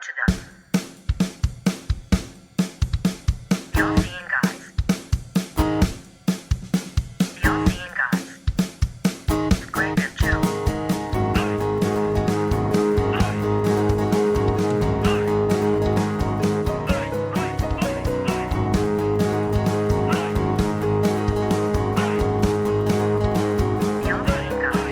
to them. The All-Seeing Guys. The All-Seeing Guys. With Greg and Joe. The All-Seeing Guys. The All-Seeing Guys.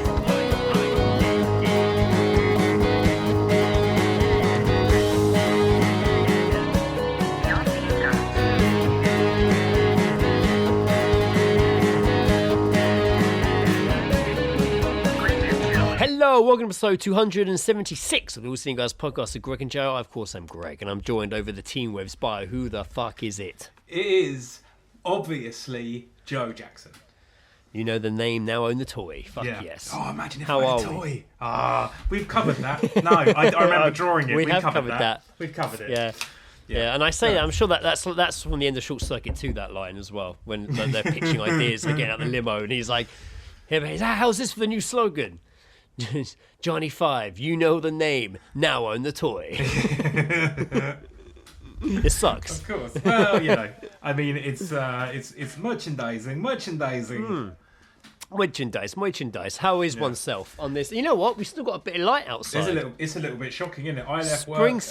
Greg and Joe. Hello, welcome to episode 276 of the All Seeing Guys podcast with Greg and Joe. Of course, I'm Greg, and I'm joined over the team waves by who the fuck is it? It is obviously Joe Jackson. You know the name, now own the toy. Fuck yes. Oh, imagine if How I had are a we? toy. We've covered that. No, I remember drawing it. We We've have covered that. We've covered it. Yeah, and I say that, I'm sure that's from the end of Short Circuit to that line as well, when they're pitching ideas, they're getting out the limo, and he's like, hey, how's this for the new slogan? Johnny Five, you know the name, now own the toy. It sucks. Of course. Well, you know, I mean, it's merchandising. Merchandise. How is oneself on this? You know what? We've still got a bit of light outside. It's a little bit shocking, isn't it? I left work.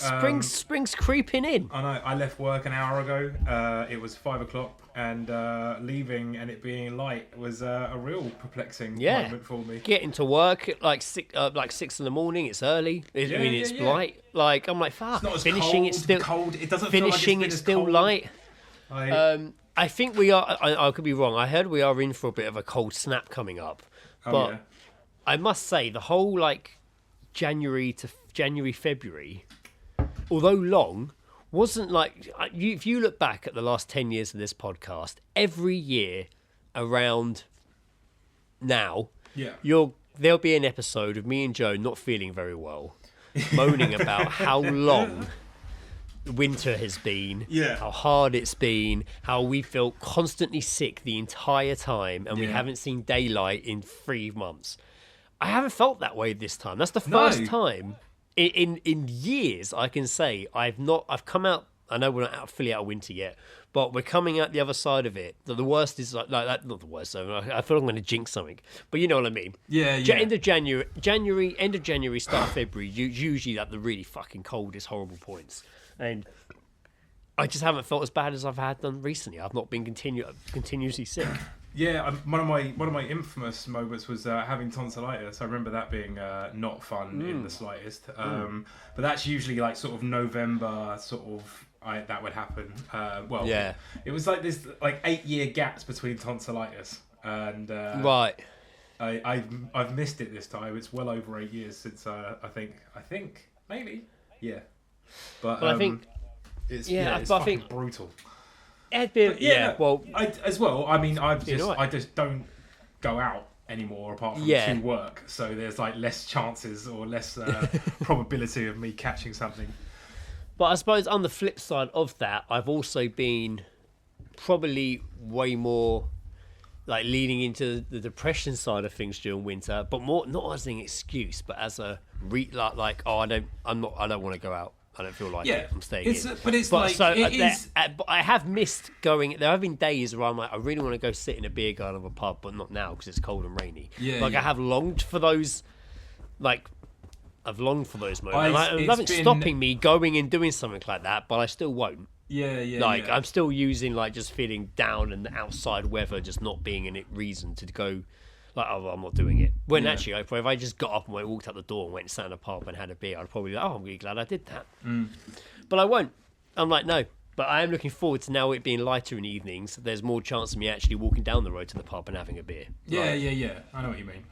Spring's creeping in. I know. I left work an hour ago. It was 5 o'clock, and leaving and it being light was a real perplexing moment for me. Getting to work at like 6 in the morning. It's early. It's light. Like I'm like, fuck. It's not as Finishing cold, it's still cold. It doesn't feel like finishing. it's It's been as still cold. light. I- I think we are. I could be wrong. I heard we are in for a bit of a cold snap coming up. But yeah. I must say, the whole like January, February, although long, wasn't like if you look back at the last 10 years of this podcast, every year around now, there'll be an episode of me and Joe not feeling very well, moaning about how long winter has been, how hard it's been, how we felt constantly sick the entire time, and we haven't seen daylight in 3 months. I haven't felt that way this time. That's the first time in years I can say I've come out. I know we're not fully out of winter yet, but we're coming out the other side of it. The worst is like that. Not the worst. So I feel like I'm going to jinx something, but you know what I mean. End of January, start of February. Usually at the really fucking coldest, horrible points. And I just haven't felt as bad as I've had done recently. I've not been continuously sick. Yeah, one of my infamous moments was having tonsillitis. I remember that being not fun in the slightest. But that's usually like sort of November, that would happen. It was like this 8-year gaps between tonsillitis, and Right. I've missed it this time. It's well over 8 years since I think maybe But I think it's I fucking think- brutal. I mean, I right. just don't go out anymore apart from Yeah. to work, so there's like less chances or less probability of me catching something. But I suppose on the flip side of that, I've also been probably way more like leaning into the depression side of things during winter, but more not as an excuse, but as a I don't want to go out. I don't feel like it. I'm staying in. But I have missed going. There have been days where I'm like, I really want to go sit in a beer garden of a pub, but not now because it's cold and rainy. I have longed for those. I've longed for those moments. Nothing stopping me going and doing something like that, but I still won't. I'm still using just feeling down and the outside weather just not being a reason to go. I'm not doing it. When actually, if I just got up and walked out the door and went and sat in a pub and had a beer, I'd probably be like, I'm really glad I did that. But I won't. I'm like, no. But I am looking forward to now it being lighter in the evenings. There's more chance of me actually walking down the road to the pub and having a beer. Yeah. I know what you mean.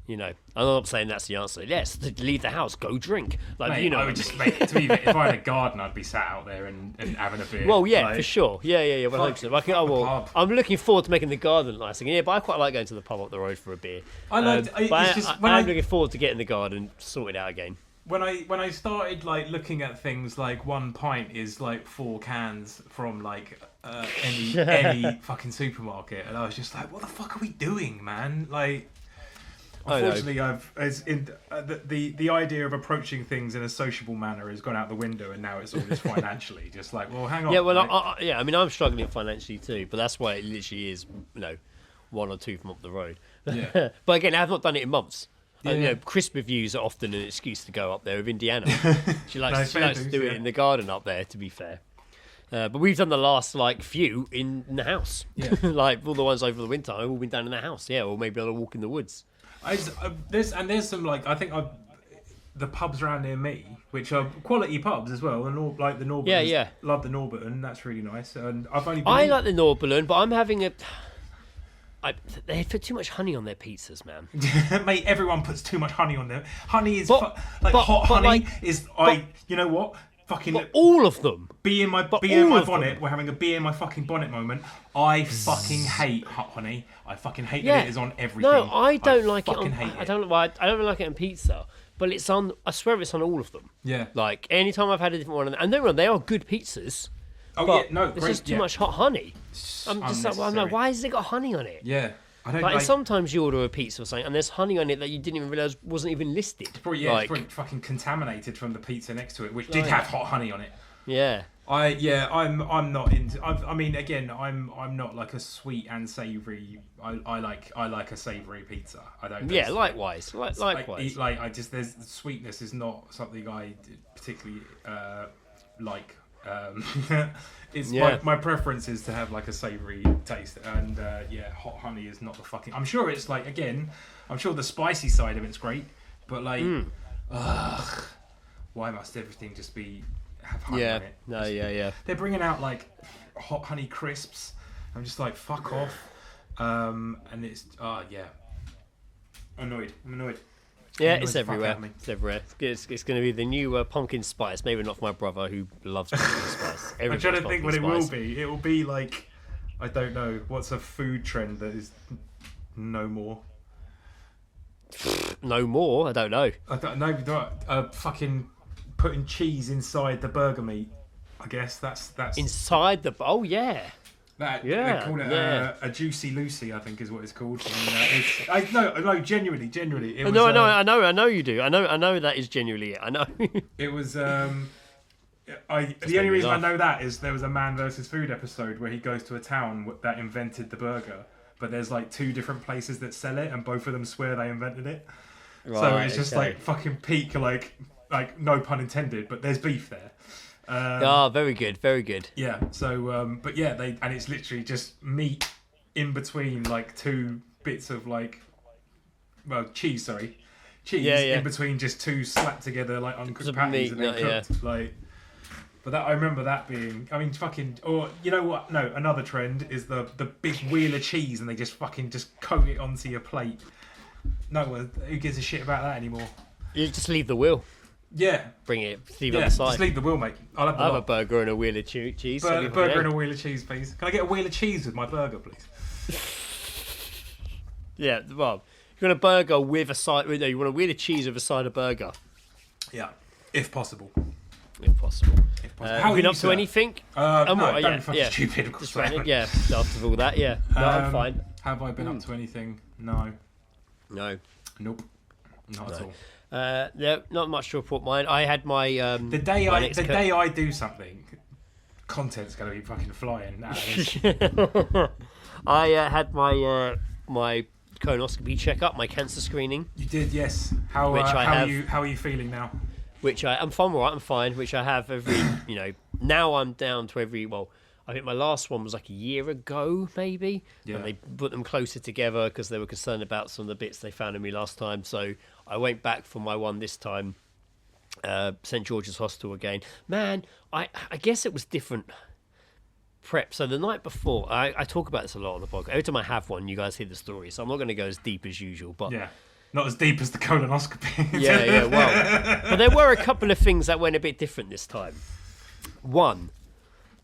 You know, I'm not saying that's the answer. Yes, leave the house, go drink. Mate, I would just make to me. If I had a garden, I'd be sat out there and having a beer. Well, yeah, for sure. Yeah. 100%. I'm looking forward to making the garden nice again. Yeah, but I quite like going to the pub up the road for a beer. I'm looking forward to getting the garden sorted out again. When I started looking at things like 1 pint is 4 cans from any fucking supermarket, and I was just like, what the fuck are we doing, man? Unfortunately, the idea of approaching things in a sociable manner has gone out the window, and now it's all just financially. Just like, well, hang on. Yeah, well, mate. I mean, I'm struggling financially too, but that's why it literally is, one or two from up the road. Yeah. But again, I have not done it in months. Yeah. Crisp reviews are often an excuse to go up there with Indiana. She likes, No, she fair likes to dues, do it yeah. in the garden up there, to be fair. But we've done the last few in the house. Yeah. Like all the ones over the winter, I've all been done in the house. Yeah, or maybe on a walk in the woods. There's some I think the pubs around near me, which are quality pubs as well, and like the Norberton. Yeah. Love the Norberton. That's really nice. And I've only been I like the Norberton, but I'm having they put too much honey on their pizzas, man. Mate, everyone puts too much honey on them. Honey is But- hot but, honey is you know what? Fucking But all of them. bee in my all bonnet. of them. We're having a bee in my fucking bonnet moment. I fucking hate hot honey. I fucking hate Yeah. that it is on everything. No, I don't like it. fucking hate I don't like it on pizza, but it's on. I swear it's on all of them. Yeah. Like anytime I've had a different one, and don't get me wrong, they are good pizzas. Oh But yeah, no, it's great. just too yeah. much hot honey. I'm just like, Unnecessary. why has it got honey on it? Yeah, I don't Like like. sometimes you order a pizza or something, and there's honey on it that you didn't even realise wasn't even listed. Probably, it's probably fucking contaminated from the pizza next to it, which did Right. have hot honey on it. Yeah. I'm not into. I mean, again, I'm not like a sweet and savoury. I like a savoury pizza. I don't. Yeah, likewise. Likewise. I just there's sweetness is not something I particularly like. It's Yeah. my preference is to have like a savoury taste, and hot honey is not the fucking. I'm sure it's like again, I'm sure the spicy side of it's great, but like, why must everything just be have honey Yeah. on it? No. Yeah. They're bringing out like hot honey crisps. I'm just like fuck off, and it's annoyed. I'm annoyed. Yeah, Annoys it's the fuck everywhere. out of me. It's everywhere. It's going to be the new pumpkin spice. Maybe not for my brother who loves pumpkin spice. I'm Everybody trying to loves think what it pumpkin will spice. be. It will be like I don't know what's a food trend that is no more. No more. I don't know. I don't know. Fucking putting cheese inside the burger meat. I guess that's Inside the. Oh yeah. that. yeah, They call it yeah. a juicy Lucy. I think is what it's called. And, no, genuinely. It was, No, I know you do. I know that is genuinely it. I know. It was. The made only me reason I laugh. know that is there was a Man versus Food episode where he goes to a town that invented the burger, but there's like two different places that sell it, and both of them swear they invented it. So Right, it's just okay. like fucking peak, like no pun intended, but there's beef there. Very good, very good. Yeah. So, but yeah, and it's literally just meat in between like two bits of cheese. Sorry, cheese Yeah, yeah. in between just two slapped together like uncooked Some patties meat, and then yeah. cooked like. But that I remember that being. I mean, fucking. Or you know what? No, another trend is the big wheel of cheese, and they just fucking just coat it onto your plate. No one who gives a shit about that anymore. You just leave the wheel. Yeah. Bring it. Leave it Yeah, on the side. just leave the wheel, mate. I'll have the I have a lot. burger and a wheel of cheese. Burger and a wheel of cheese, please. Can I get a wheel of cheese with my burger, please? Yeah, well, you want a burger with a side. No, you want a wheel of cheese with a side of burger, Yeah, if possible. if possible. If possible. Have you been are up you, to sir? anything? No, what, don't yeah, be fucking yeah. stupid. Of course Just I random, haven't. yeah. After all that, yeah. No, I'm fine. Have I been up to anything? No. No. Nope. Not at all. Yeah, not much to report. Mine. I had my The day my I next day I do something, content's going to be fucking flying. Nah, I had my my colonoscopy checkup, my cancer screening, you did, yes. How Which I have. How are you feeling now? which I'm fine. All right, I'm fine. Which I have every. Now I'm down to every. Well, I think my last one was like a year ago, maybe. Yeah. And they put them closer together because they were concerned about some of the bits they found in me last time. So I went back for my one this time. St George's Hospital again. Man, I guess it was different prep. So the night before, I talk about this a lot on the podcast. Every time I have one, you guys hear the story. So I'm not going to go as deep as usual. But Yeah. Not as deep as the colonoscopy. yeah, well. But there were a couple of things that went a bit different this time. One,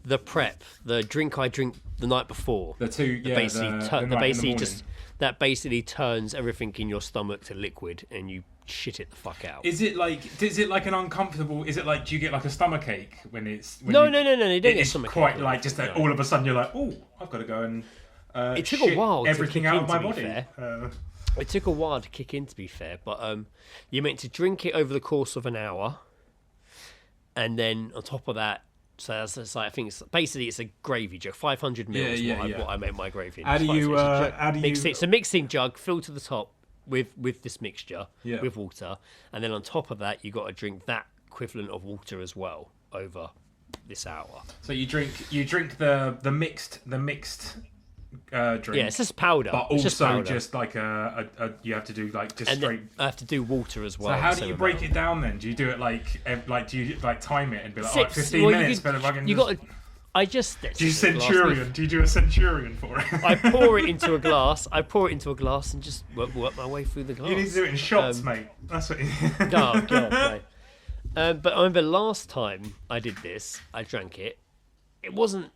the prep, the drink I drink the night before. The two, yeah, Basically, the that night in the basically morning. just that basically turns everything in your stomach to liquid, and you shit it the fuck out. Is it like an uncomfortable? Is it like, do you get like a stomach ache when it's? When No, you, no. You don't get It's stomach quite ache. like just that. No. All of a sudden you're like, oh, I've got to go and. It took a shit while to everything kick out in, of my to be body. fair. It took a while to kick in, to be fair, but you're meant to drink it over the course of an hour, and then on top of that, so that's like, I think it's basically it's a gravy jug, 500 mils. What I make my gravy in. How do you mix it? It's a mixing jug filled to the top with this mixture with water, and then on top of that, you got to drink that equivalent of water as well over this hour. So you drink the mixed drink. Yeah, it's just powder. But it's also just like a you have to do like just and straight. I have to do water as well. So how do you break it down then? Do you do it like do you like time it and be like 15 minutes? But if I can you got. I just do you centurion? Do you do a centurion for it? I pour it into a glass. And just work my way through the glass. You need to do it in shots, mate. That's what. Oh God, mate. But I remember last time I did this, I drank it. It wasn't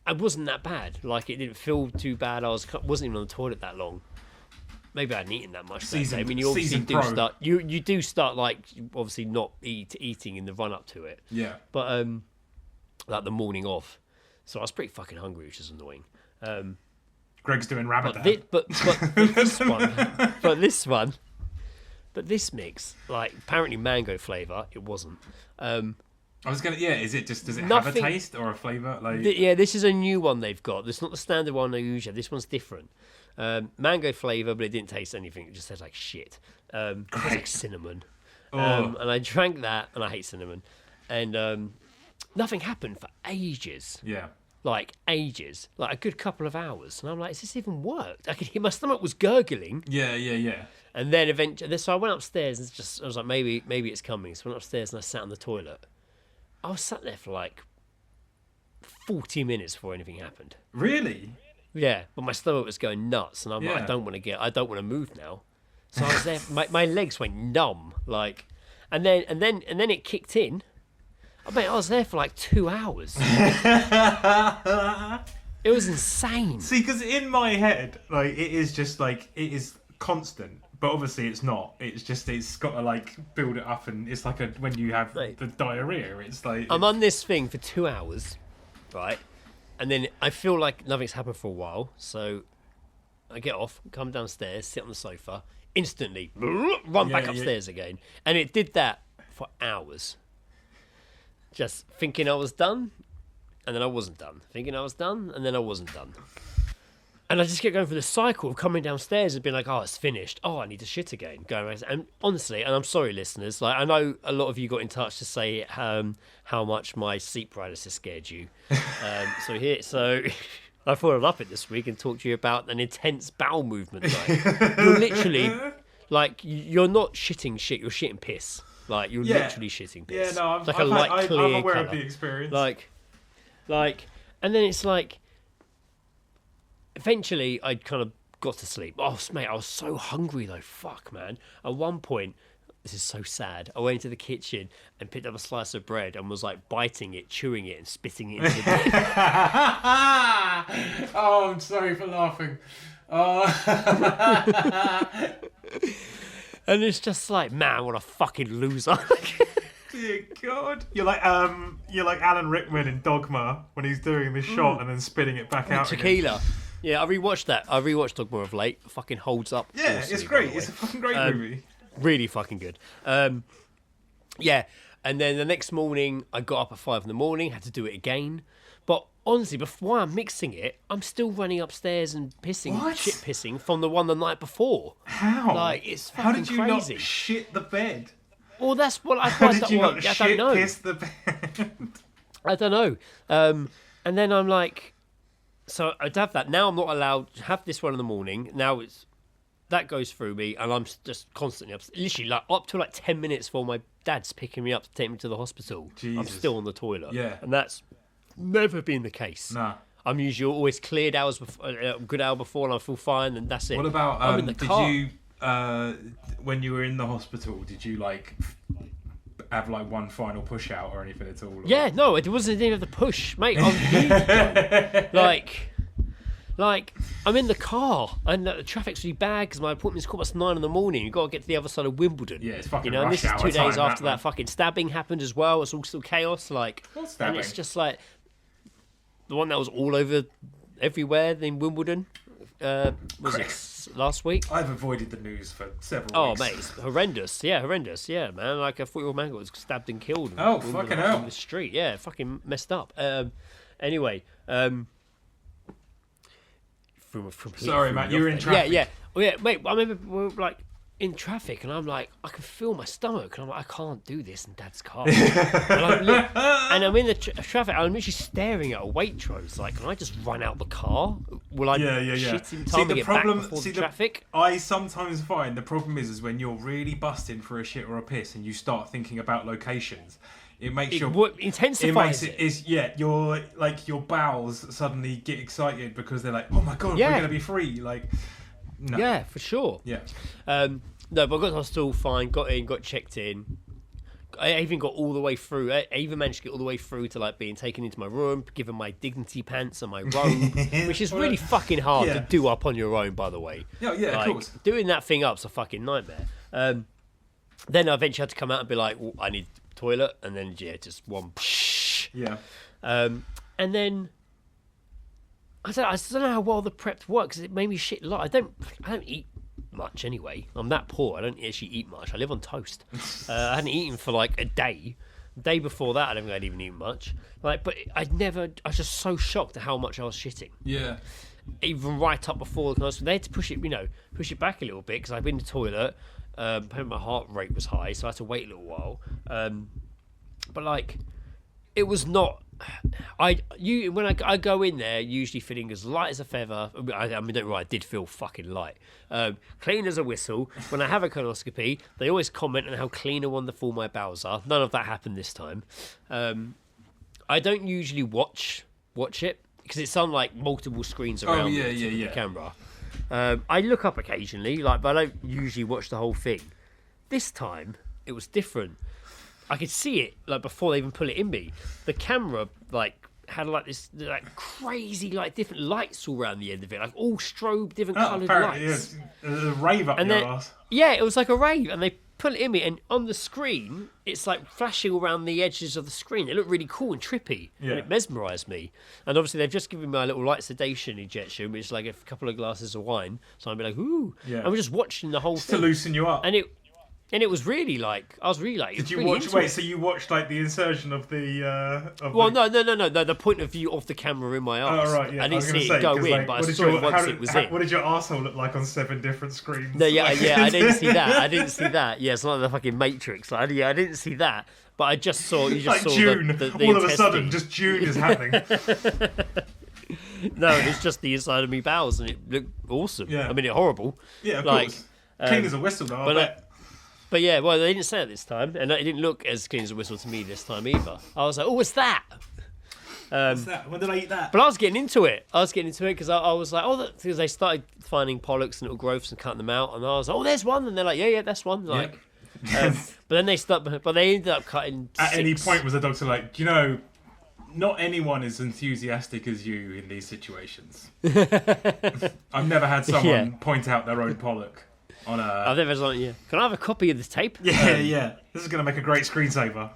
that bad. Like, it didn't feel too bad. Wasn't even on the toilet that long. Maybe I hadn't eaten that much that day. I mean, you obviously do start. You do start like obviously not eating in the run up to it. Yeah. But like the morning of, so I was pretty fucking hungry, which is annoying. Greg's doing rabbit. But this mix, like apparently mango flavour, it wasn't. I was gonna. Yeah, is it just? Does it have a taste or a flavour? Like this is a new one they've got. It's not the standard one they use. This one's different. Mango flavour, but it didn't taste anything. It just tastes like shit. It tastes like cinnamon. And I drank that, and I hate cinnamon. And nothing happened for ages. Yeah. Like ages, like a good couple of hours, and I'm like, "Is this even worked?" I could hear my stomach was gurgling. Yeah. And then eventually, so I went upstairs and I was like, maybe it's coming. So I went upstairs and I sat on the toilet. I was sat there for like 40 minutes before anything happened. Really? Yeah, but my stomach was going nuts, and I'm like, I don't want to move now. So I was there. My legs went numb, like, and then it kicked in. I was there for like 2 hours. It was insane. See, because in my head, like, it is just like it is constant. But obviously it's not. It's got to like build it up, and it's like when you have the diarrhea. It's like I'm on this thing for 2 hours, right? And then I feel like nothing's happened for a while, so I get off, come downstairs, sit on the sofa, instantly run back upstairs again, and it did that for hours. Just thinking I was done, and then I wasn't done. Thinking I was done, and then I wasn't done. And I just kept going through the cycle of coming downstairs and being like, "Oh, it's finished. Oh, I need to shit again." Going around. And honestly, and I'm sorry, listeners. Like, I know a lot of you got in touch to say how much my sleep paralysis scared you. So I followed up it this week and talked to you about an intense bowel movement. Like, you're literally, like, you're not shitting shit. You're shitting piss. Like, you're literally shitting piss. Yeah, no, I'm aware of the experience. Like, and then it's like. Eventually, I kind of got to sleep. Oh, mate, I was so hungry though. Fuck, man. At one point, this is so sad. I went into the kitchen and picked up a slice of bread and was like biting it, chewing it, and spitting it into the bread. Oh, I'm sorry for laughing. Oh. And it's just like, man, what a fucking loser. Dear God, you're like Alan Rickman in Dogma when he's doing the shot and then spitting it back out. Tequila. Again. Yeah, I rewatched that. I rewatched Dogma of late. It fucking holds up. Yeah, awesomely, it's great. It's a fucking great movie. Really fucking good. Yeah, and then the next morning I got up at 5 a.m, had to do it again. But honestly, before I'm mixing it, I'm still running upstairs and shit pissing from the one the night before. How? Like, it's fucking How did you crazy. not shit the bed? Well, that's what I How thought. did you not I don't know. piss the bed? I don't know. And then I'm like, so I'd have that. Now I'm not allowed to have this one in the morning. Now that goes through me, and I'm just constantly literally like up to like 10 minutes before my dad's picking me up to take me to the hospital. Jesus. I'm still on the toilet. Yeah, and that's never been the case. Nah. I'm usually always cleared hours before, a good hour before, and I feel fine, and that's it. What about I'm in the car. Did you when you were in the hospital? Did you like have like one final push out or anything at all? Or? Yeah, no, it wasn't even the push, mate. Like I'm in the car and the traffic's really bad because my appointment's 9:15 in the morning. You've got to get to the other side of Wimbledon. Yeah, it's fucking and rush this is 2 hour days time, after that fucking stabbing happened as well. It's all still chaos. Like, what stabbing? And it's just like the one that was all over everywhere in Wimbledon. was it last week? I've avoided the news for several Oh, weeks. mate, it's horrendous. Yeah, horrendous. Yeah, man. Like a 4-year-old man got stabbed and killed. Oh, in fucking hell. In the street. Yeah, fucking messed up. Anyway, Sorry, Matt, you were in traffic. Yeah. Oh, yeah, mate. I remember we were like in traffic, and I'm like, I can feel my stomach, and I'm like, I can't do this in Dad's car. and I'm in the traffic. I'm literally staring at a Waitrose. Like, can I just run out the car? Will I shit in time to get back before the traffic? I sometimes find the problem is when you're really busting for a shit or a piss, and you start thinking about locations. It makes intensifies it. Your bowels suddenly get excited because they're like, oh my god, we're gonna be free. Like, no. Yeah, for sure. Yeah. No, but I got to the hospital fine. Got in, got checked in. I even got all the way through. I even managed to get all the way through to like being taken into my room, given my dignity pants and my robe, which is really fucking hard to do up on your own, by the way. Yeah, like, of course. Doing that thing up's a fucking nightmare. Then I eventually had to come out and be like, I need toilet, and then just one. Yeah. And then I don't know how well the prep works. It made me shit a lot. I don't eat much anyway. I'm that poor. I don't actually eat much. I live on toast. I hadn't eaten for like a day. The day before that, I don't think I'd even eaten much. Like, but I was just so shocked at how much I was shitting. Yeah. Even right up before the they had to push it back a little bit because I'd been to the toilet. My heart rate was high, so I had to wait a little while. But like, it was not. When I go in there, usually feeling as light as a feather. I mean, don't worry, I did feel fucking light, clean as a whistle. When I have a colonoscopy, they always comment on how clean and wonderful my bowels are. None of that happened this time. I don't usually watch it because it's on like multiple screens around the camera. I look up occasionally, but I don't usually watch the whole thing. This time, it was different. I could see it like before they even put it in me. The camera had this crazy different lights all around the end of it, like all strobe different coloured lights. Yeah. A rave up your ass. Yeah, it was like a rave, and they put it in me, and on the screen, it's like flashing around the edges of the screen. It looked really cool and trippy, and it mesmerised me. And obviously, they've just given me a little light sedation injection, which is like a couple of glasses of wine. So I'd be like, ooh. Yeah. And we're just watching the whole thing. To loosen you up. And it was really I was really Did you watch? Wait, so you watched the insertion of the? No. The point of view of the camera in my arse. Oh right, yeah. I didn't see it go in, but I saw it once it was in. What did your arsehole look like on 7 different screens? No, I didn't see that. Yeah, it's like the fucking Matrix. I didn't see that, but I just saw. You just saw June. The all of a sudden, just June is happening. No, it's just the inside of me bowels, and it looked awesome. Yeah. I mean, it's horrible. Yeah, of course. Clean as a whistle, though. I bet. But yeah, well, they didn't say it this time, and it didn't look as clean as a whistle to me this time either. I was like, oh, what's that? What's that? When did I eat that? But I was getting into it. Because I was like, because they started finding polyps and little growths and cutting them out, and I was like, oh, there's one, and they're like, yeah, that's one. Like, but then they ended up cutting. At any point, was the doctor like, do you know, not anyone is enthusiastic as you in these situations. I've never had someone point out their own polyp. I've never done it. Yeah. Can I have a copy of this tape? Yeah. This is going to make a great screensaver.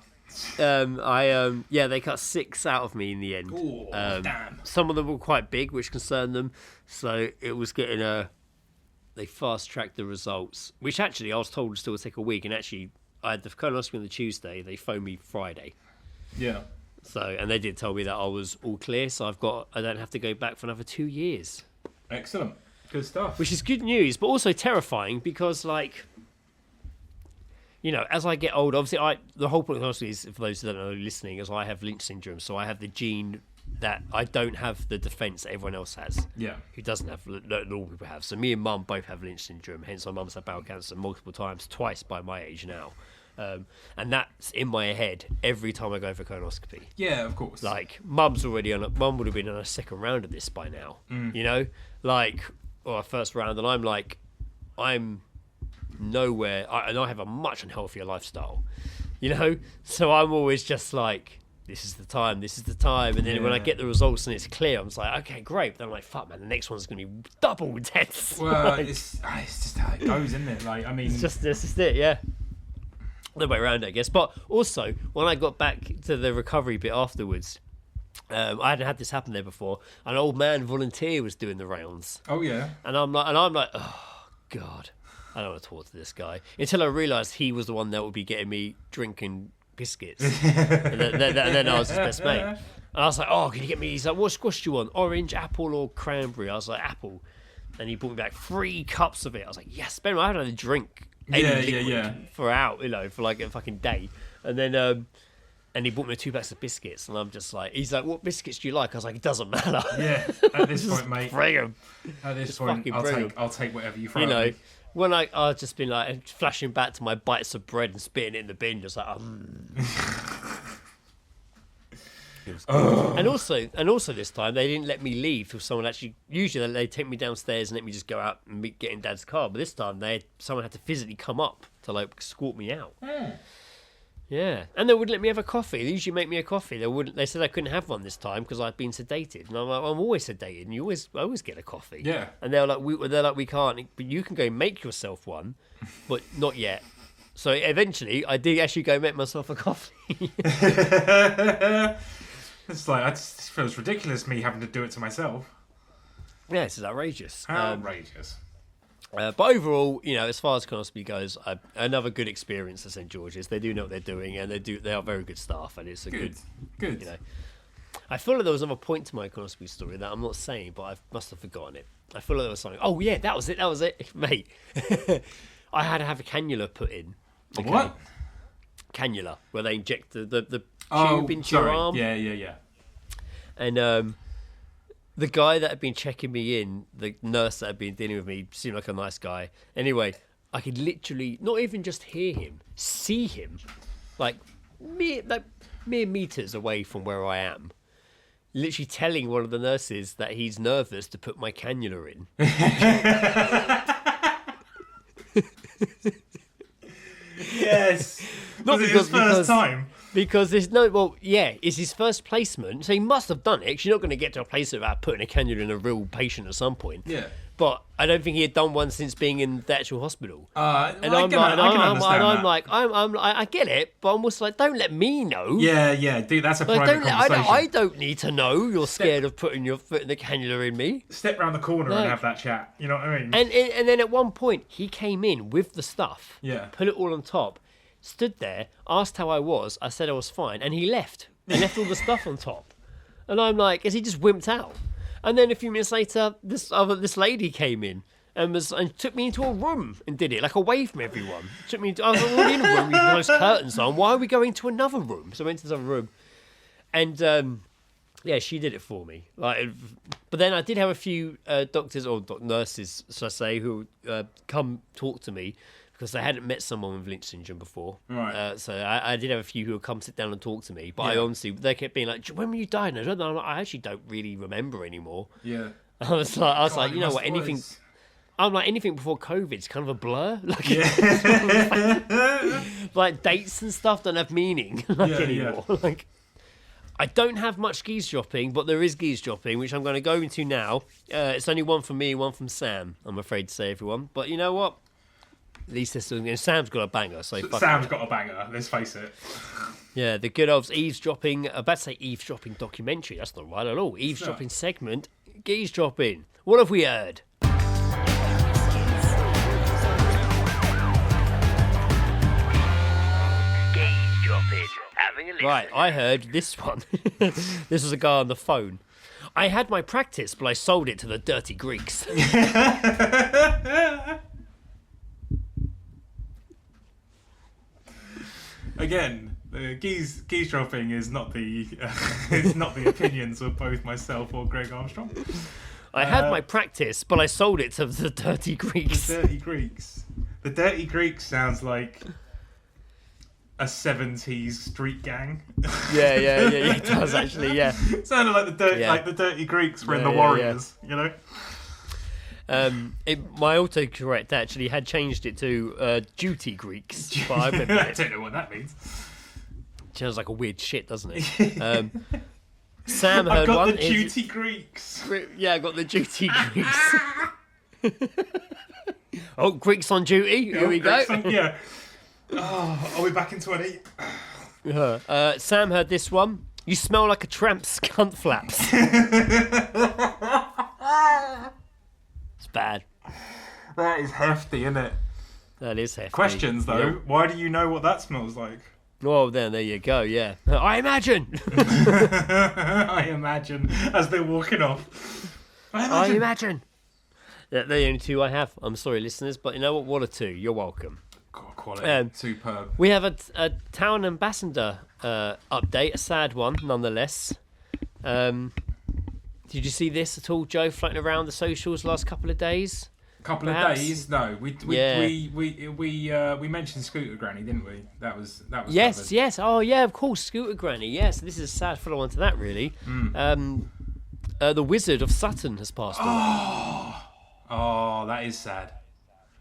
They cut 6 out of me in the end. Ooh, damn. Some of them were quite big, which concerned them. So it was getting they fast tracked the results, which actually I was told would still take a week. And actually, I had the colonoscopy on the Tuesday. They phoned me Friday. Yeah. So, and they did tell me that I was all clear. So I don't have to go back for another 2 years. Excellent. Good stuff. Which is good news, but also terrifying because, as I get older, obviously, the whole point, honestly, is for those that don't know listening, is I have Lynch syndrome, so I have the gene that I don't have the defence that everyone else has. Yeah. Who doesn't have, that all people have. So me and Mum both have Lynch syndrome, hence my mum's had bowel cancer multiple times, twice by my age now. And that's in my head every time I go for colonoscopy. Yeah, of course. Mum would have been on a second round of this by now. Or a first round, and I'm nowhere, and I have a much unhealthier lifestyle, so I'm always just like, this is the time, and then when I get the results and it's clear, I'm just like, okay, great, but then I'm like, fuck man, the next one's going to be double intense. Well, it's just how it goes, isn't it? It's just it, yeah. No way around it, I guess. But also, when I got back to the recovery bit afterwards, I hadn't had this happen there before. An old man volunteer was doing the rounds, Oh yeah. and I'm like, oh God, I don't want to talk to this guy. Until I realised he was the one that would be getting me drinking biscuits, and then I was his best mate. And I was like, oh, can you get me? He's like, what squash do you want? Orange, apple, or cranberry? I was like, apple. And he brought me back 3 cups of it. I was like, yes, Ben, I haven't had a drink. For for like a fucking day. And then and he bought me 2 packs of biscuits, and I'm just like, he's like, what biscuits do you like? I was like, it doesn't matter. Yeah. At this point, mate. Bring 'em. At this Just point, fucking bring 'em. I'll take whatever you throw. You at know, me. when I've just been like flashing back to my bites of bread and spitting it in the bin, just like, And also this time they didn't let me leave till someone actually. Usually they take me downstairs and let me just go out and get in Dad's car, but this time someone had to physically come up to like escort me out. Yeah, and they wouldn't let me have a coffee. They usually make me a coffee. They wouldn't. They said I couldn't have one this time because I'd been sedated, and I'm like, I'm always sedated, and I always get a coffee. Yeah. And they're like, we can't, but you can go make yourself one, but not yet. So eventually, I did actually go make myself a coffee. It's like, it feels ridiculous me having to do it to myself. Yeah, this is outrageous. Outrageous. But overall, as far as Conosby goes, another good experience at St George's. They do know what they're doing, and they are very good staff, and it's a good. I feel like there was another point to my Conosby story that I'm not saying, but I must have forgotten it. I feel like there was something. Oh yeah, that was it, mate. I had to have a cannula put in. Okay. What? Cannula, where they inject the tube into your arm. Yeah. And the guy that had been checking me in, the nurse that had been dealing with me, seemed like a nice guy. Anyway, I could literally not even just hear him, see him, like mere meters away from where I am. Literally telling one of the nurses that he's nervous to put my cannula in. Yes. Not was it his first time? Because it's his first placement, so he must have done it. 'Cause you're not going to get to a place without putting a cannula in a real patient at some point. Yeah. But I don't think he had done one since being in the actual hospital. I can understand that. I get it, but I'm also like, don't let me know. Yeah, dude, that's a private conversation. I don't need to know you're scared of putting your foot in the cannula in me. Step round the corner and have that chat. You know what I mean? And then at one point, he came in with the stuff. Yeah. Put it all on top. Stood there, asked how I was. I said I was fine, and he left and left all the stuff on top. And I'm like, is he just wimped out? And then a few minutes later, this lady came in and took me into a room and did it, like away from everyone. I was already in a room with those curtains on. Why are we going to another room? So I went to the other room, and she did it for me. Like, but then I did have a few doctors or nurses, should I say, who come talk to me. Because they hadn't met someone with Lynch syndrome before. Right. So I did have a few who would come sit down and talk to me. But I honestly, they kept being like, when were you diagnosed? I actually don't really remember anymore. Yeah. I was like, you know what, anything... I'm like, anything before COVID's kind of a blur. Like, like dates and stuff don't have meaning anymore. Yeah. Like, I don't have much geese dropping, but there is geese dropping, which I'm going to go into now. It's only one from me, one from Sam, I'm afraid to say, everyone. But you know what? At least Sam's got a banger, so Sam's got a banger, let's face it. Yeah, the good old eavesdropping, about to say eavesdropping documentary, that's not right at all. Eavesdropping segment, geese-dropping. What have we heard? Geese-dropping. Having a listen. Right, I heard this one. This was a guy on the phone. I had my practice, but I sold it to the dirty Greeks. Again, geese dropping is not the is not the opinions of both myself or Greg Armstrong. I had my practice, but I sold it to the dirty Greeks. The dirty Greeks. The dirty Greeks sounds like a 70s street gang. Yeah, it does actually. Yeah, it sounded like the dirty Greeks were in the Warriors. You know. My autocorrect actually had changed it to duty Greeks, but I remember I don't know what that means. Sounds like a weird shit, doesn't it? Sam heard I've got one. the duty Greeks. Yeah, I got the duty Greeks. Oh, Greeks on duty. Here we go. Yeah. Oh, are we back in 20? Sam heard this one. You smell like a tramp's cunt flaps. It's bad. That is hefty, isn't it? That is hefty. Questions though. Yeah. Why do you know what that smells like? Well, then there you go. Yeah, I imagine. I imagine as they're walking off. I imagine. They're the only two I have. I'm sorry, listeners, but you know what? What a two. You're welcome. God, quality, superb. We have a town ambassador update, a sad one, nonetheless. Did you see this at all, Joe? Floating around the socials last couple of days. Couple Perhaps? of days? No, we mentioned Scooter Granny, didn't we? That was Yes, covered. yes. Oh, yeah, of course, Scooter Granny. Yes, this is a sad follow-on to that, really. The Wizard of Sutton has passed away. Oh, that is sad.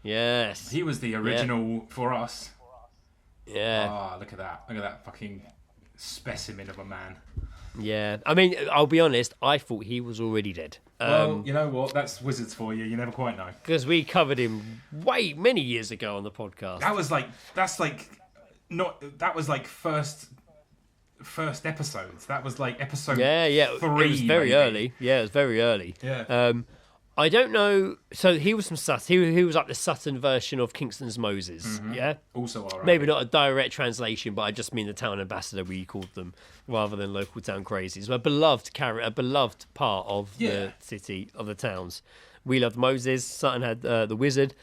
Yes. He was the original for us. Yeah. Oh, look at that! Look at that fucking specimen of a man. Yeah. I mean, I'll be honest. I thought he was already dead. Well, you know what? That's Wizards for you. You never quite know. Because we covered him many years ago on the podcast. That was like first episodes. That was like episode Yeah. 3. It was very maybe. early. Yeah, it was very early. Yeah. I don't know. So he was from Sutton. He was like the Sutton version of Kingston's Moses. Yeah. Also, all right. Maybe not a direct translation, but I just mean the town ambassador, we called them, rather than local town crazies. A beloved part of the city, of the towns. We loved Moses. Sutton had the Wizard.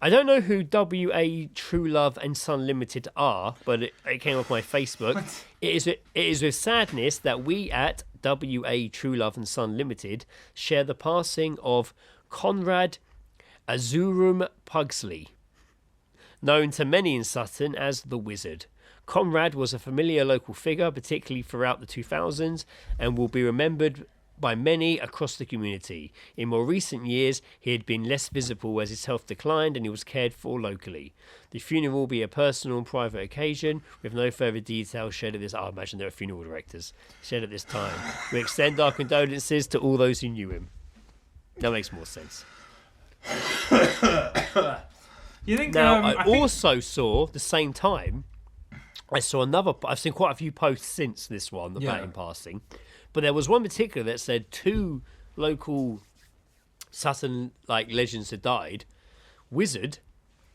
I don't know who WA True Love and Son Limited are, but it came off my Facebook. What? It is with sadness that we at WA True Love and Son Limited share the passing of Conrad Azurum Pugsley, known to many in Sutton as the Wizard. Conrad was a familiar local figure, particularly throughout the 2000s, and will be remembered by many across the community. In more recent years, he had been less visible as his health declined and he was cared for locally. The funeral will be a personal and private occasion with no further details shared at this. I imagine there are funeral directors shared at this time. We extend our condolences to all those who knew him. That makes more sense. You think? Now, I think also saw the same time. I've seen quite a few posts since this one, the Baton passing. But there was one particular that said 2 local Sutton legends had died.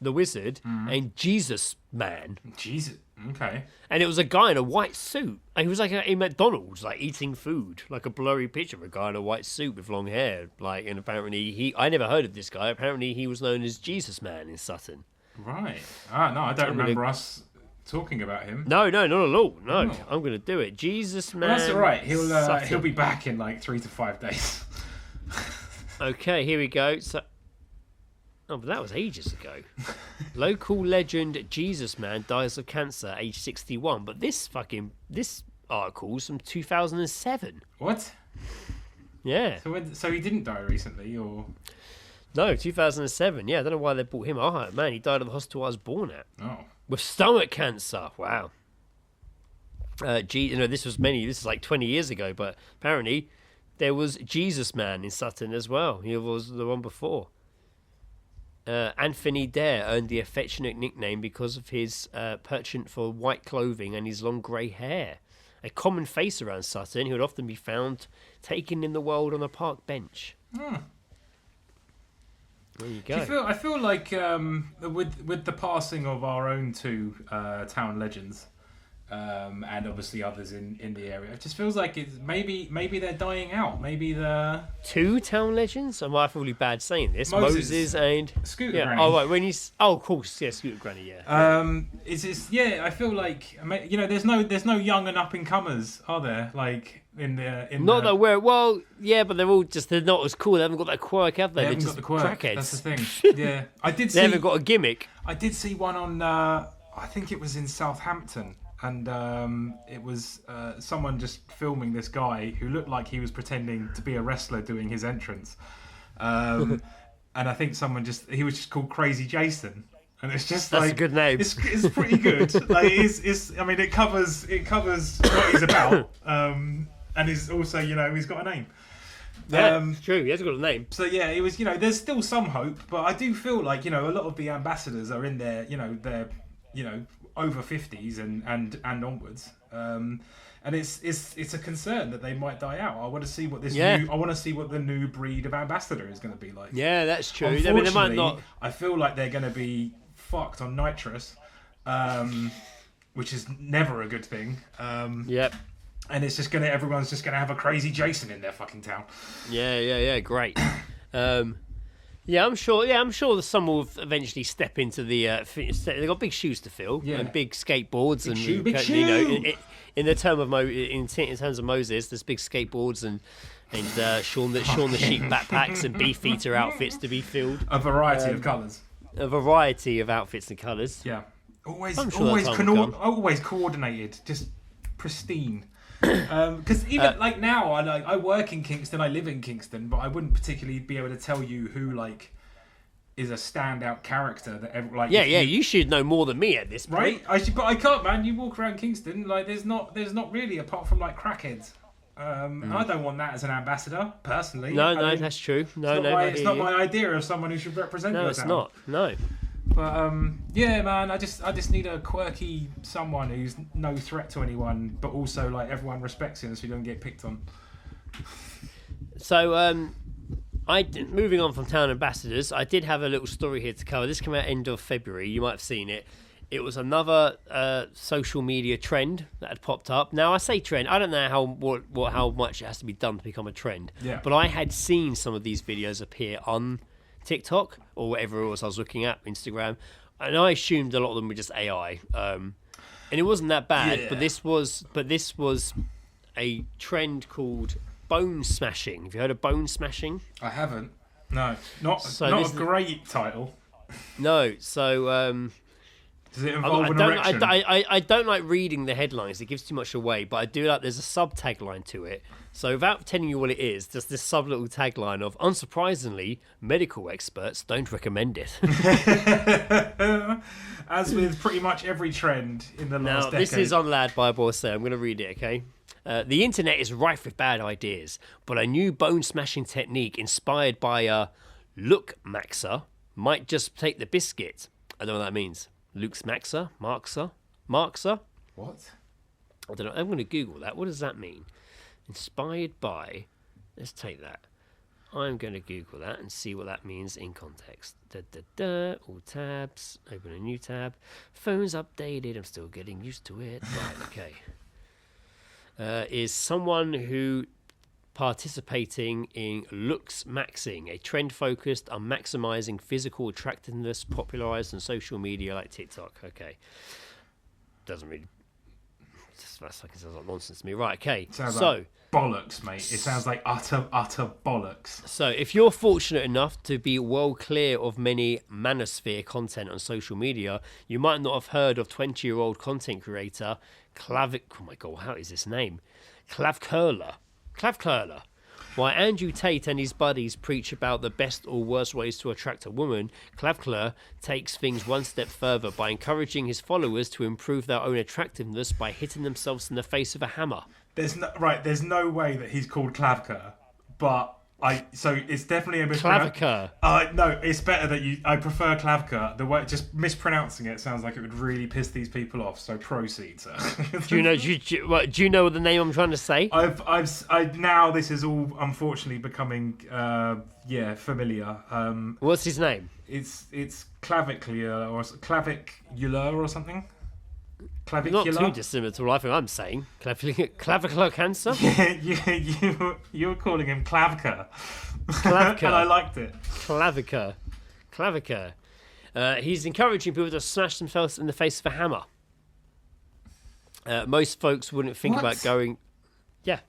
The Wizard, and Jesus Man. Jesus. Okay. And it was a guy in a white suit. And he was in McDonald's, eating food, like a blurry picture of a guy in a white suit with long hair. And apparently I never heard of this guy. Apparently he was known as Jesus Man in Sutton. Right. No, I don't remember us talking about him. No, not at all. No, I'm going to do it. Jesus Man. Well, that's all right. He'll Sutton. be back in 3 to 5 days. Okay, here we go. But that was ages ago. Local legend Jesus Man dies of cancer, age 61. But this article's from 2007. What? Yeah. So he didn't die recently, or? No, 2007. Yeah, I don't know why they brought him. Oh man, he died at the hospital I was born at Oh. with stomach cancer. Wow. This is 20 years ago, but apparently there was Jesus Man in Sutton as well. He was the one before. Anthony Dare earned the affectionate nickname because of his penchant for white clothing and his long grey hair. A common face around Sutton, he would often be found taken in the world on a park bench. There you go. I feel like with the passing of our own 2 town legends, and obviously others in the area, it just feels like it's maybe they're dying out. Maybe the 2 town legends? Am I probably bad saying this? Moses and Scooter yeah. Granny. Oh right, of course, yeah, Scooter Granny, yeah. I feel like there's no young and up and comers, are there? But they're not as cool. They haven't got that quirk, have they? They They're haven't just got the quirk. crackheads. That's the thing. Yeah, They haven't got a gimmick. I did see one on. I think it was in Southampton, and it was someone just filming this guy who looked like he was pretending to be a wrestler doing his entrance, and I think he was just called Crazy Jason. And it's just That's a good name. It's pretty good. It covers what he's about, and is also he's got a name. Yeah, it's true. He has got a name. So yeah, it was there's still some hope, but I do feel like a lot of the ambassadors are in their they're over 50s and onwards, and and it's a concern that they might die out. I want to see what I want to see what the new breed of ambassador is going to be like. Yeah, that's true. I mean, Unfortunately, they might not. I feel like they're going to be fucked on nitrous, which is never a good thing. Yep. And it's just everyone's just gonna have a crazy Jason in their fucking town. Yeah. Great. I'm sure that some will eventually step into the. They've got big shoes to fill, and big skateboards, Big shoe. In the term of in terms of Moses, there's big skateboards and Shaun the Sheep backpacks and Beefeater outfits to be filled. A variety of colours. A variety of outfits and colours. Yeah, always coordinated, just pristine. Because even like now, I work in Kingston, I live in Kingston, but I wouldn't particularly be able to tell you who like is a standout character that you should know more than me at this point. Right? But I can't, man. You walk around Kingston, like there's not really, apart from like crackheads. I don't want that as an ambassador, personally. No, that's true. It's not my idea of someone who should represent. No, it's not. No. But yeah, man, I just need a quirky someone who's no threat to anyone, but also like everyone respects him, so he doesn't get picked on. So, moving on from town ambassadors, I did have a little story here to cover. This came out end of February. You might have seen it. It was another social media trend that had popped up. Now, I say trend. I don't know how much it has to be done to become a trend. Yeah. But I had seen some of these videos appear on TikTok or whatever it was I was looking at, Instagram, and I assumed a lot of them were just AI. And it wasn't that bad. Yeah. But this was a trend called bone smashing. Have you heard of bone smashing? I haven't. No, not a great title. No. So. Does it involve an erection? I don't like reading the headlines. It gives too much away. But I do like there's a sub-tagline to it. So without telling you what it is, there's this sub-little tagline of, unsurprisingly, medical experts don't recommend it. As with pretty much every trend in the last decade. Now, this is on Lad Bible, so I'm going to read it, okay? The internet is rife with bad ideas, but a new bone-smashing technique inspired by a look maxer might just take the biscuit. I don't know what that means. Luke's Maxer? Marxer? What? I don't know. I'm going to Google that. What does that mean? Inspired by. Let's take that. I'm going to Google that and see what that means in context. All tabs. Open a new tab. Phone's updated. I'm still getting used to it. Right, okay. Is someone who participating in looks maxing, a trend focused on maximizing physical attractiveness popularized on social media like TikTok. Okay. Doesn't really... That sounds like nonsense to me. Right, okay. Sounds like bollocks, mate. It sounds like utter bollocks. So if you're fortunate enough to be well clear of many manosphere content on social media, you might not have heard of 20-year-old content creator oh my god, how is this name? Clav Curler. While Andrew Tate and his buddies preach about the best or worst ways to attract a woman, Clavcler takes things one step further by encouraging his followers to improve their own attractiveness by hitting themselves in the face with a hammer. There's no way that he's called Clavker, but so it's definitely a Claviker. No, it's better that I prefer Clavker. The way just mispronouncing it sounds like it would really piss these people off. So proceed, sir. Do you know the name I'm trying to say? Now this is all unfortunately becoming familiar. What's his name? It's clavicular or clavicular or something. Clavicular? Not too dissimilar to what I'm saying. Clavicular cancer? You were calling him Clavker. Clavker. And I liked it. Claviker. He's encouraging people to smash themselves in the face with a hammer. Most folks wouldn't think about going... Yeah.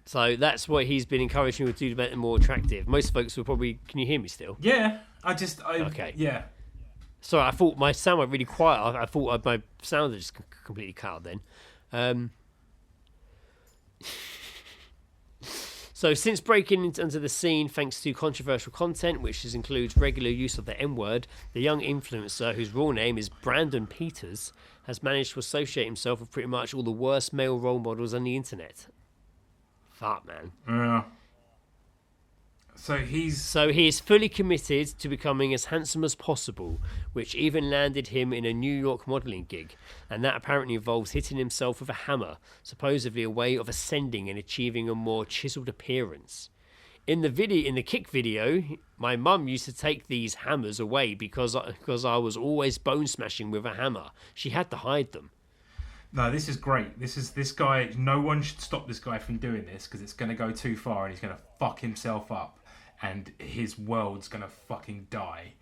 So that's what he's been encouraging people to do to make them more attractive. Most folks would probably... Can you hear me still? Yeah. Okay. Yeah. Sorry, I thought my sound went really quiet. I thought my sound had just completely cut out then. So since breaking into the scene thanks to controversial content, which includes regular use of the N-word, the young influencer, whose real name is Brandon Peters, has managed to associate himself with pretty much all the worst male role models on the internet. Fuck, man. Yeah. So he's So he is fully committed to becoming as handsome as possible, which even landed him in a New York modelling gig. And that apparently involves hitting himself with a hammer, supposedly a way of ascending and achieving a more chiselled appearance. In the Kick video, my mum used to take these hammers away because I was always bone smashing with a hammer. She had to hide them. No, this is great. This guy. No one should stop this guy from doing this because it's going to go too far and he's going to fuck himself up, and his world's going to fucking die.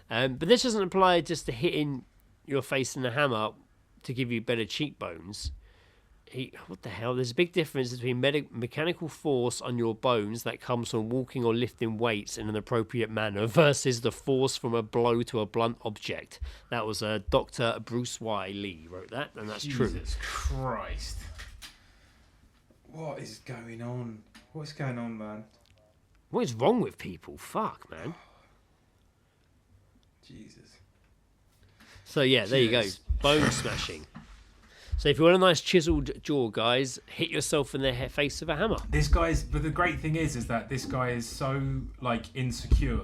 But this doesn't apply just to hitting your face in a hammer to give you better cheekbones. What the hell? There's a big difference between mechanical force on your bones that comes from walking or lifting weights in an appropriate manner versus the force from a blow to a blunt object. That was Dr. Bruce Y. Lee wrote that, and that's true. Jesus Christ. What is going on? What's going on, man? What is wrong with people? Fuck, man. Jesus. So yeah, there you go. Cheers. Bone smashing. So if you want a nice chiseled jaw, guys, hit yourself in the face with a hammer. But the great thing is that this guy is so like insecure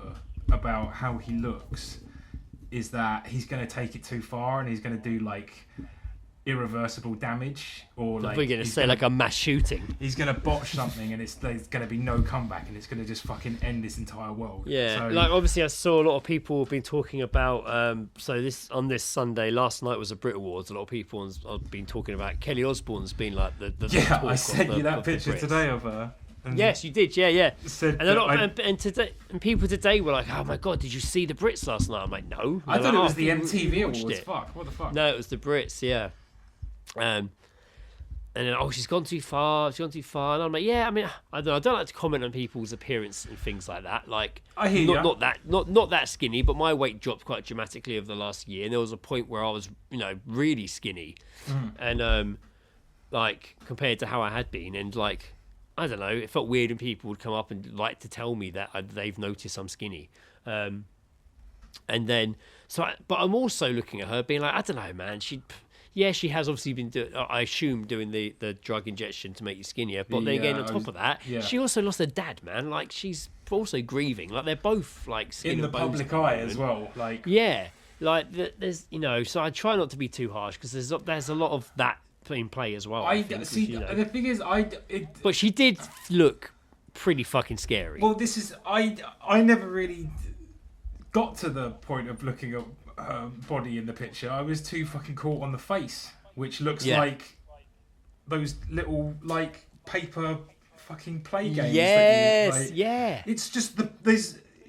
about how he looks, is that he's going to take it too far and he's going to do like irreversible damage, or like We're going to say like a mass shooting. he's going to botch something and there's going to be no comeback and it's going to just fucking end this entire world. Yeah, So, like obviously I saw a lot of people have been talking about. So on this Sunday, last night was a Brit Awards. A lot of people have been talking about Kelly Osbourne's been like the yeah, talk I of sent you that of the picture Brits. today of her. And Yes, you did. Yeah. said And a that lot and today and people today were like, "Oh my god, did you see the Brits last night?" I'm like, "No." I They're thought like, it was "Oh, the we MTV watched Awards. it." Fuck, what the fuck? No, it was the Brits. Yeah. And then, she's gone too far. She's gone too far. And I'm like, yeah. I mean, I don't like to comment on people's appearance and things like that. Like, I hear ya. not that skinny, but my weight dropped quite dramatically over the last year. And there was a point where I was, really skinny, and like compared to how I had been, and like, I don't know, it felt weird when people would come up and like to tell me that they've noticed I'm skinny. And then, but I'm also looking at her being like, I don't know, man. She has obviously been I assume doing the drug injection to make you skinnier. But then again, on top of that, she also lost her dad, man. Like, she's also grieving. Like, they're both like skin In the and bones public at the eye moment. as well. Like, Yeah, like there's so I try not to be too harsh because there's a lot of that in play as well. I think, see. which, The thing is, but she did look pretty fucking scary. well, this is I never really got to the point of looking at her body in the picture. I was too fucking caught on the face, which looks Yeah. like those little like paper fucking play games. yes, that you, like, yeah, It's just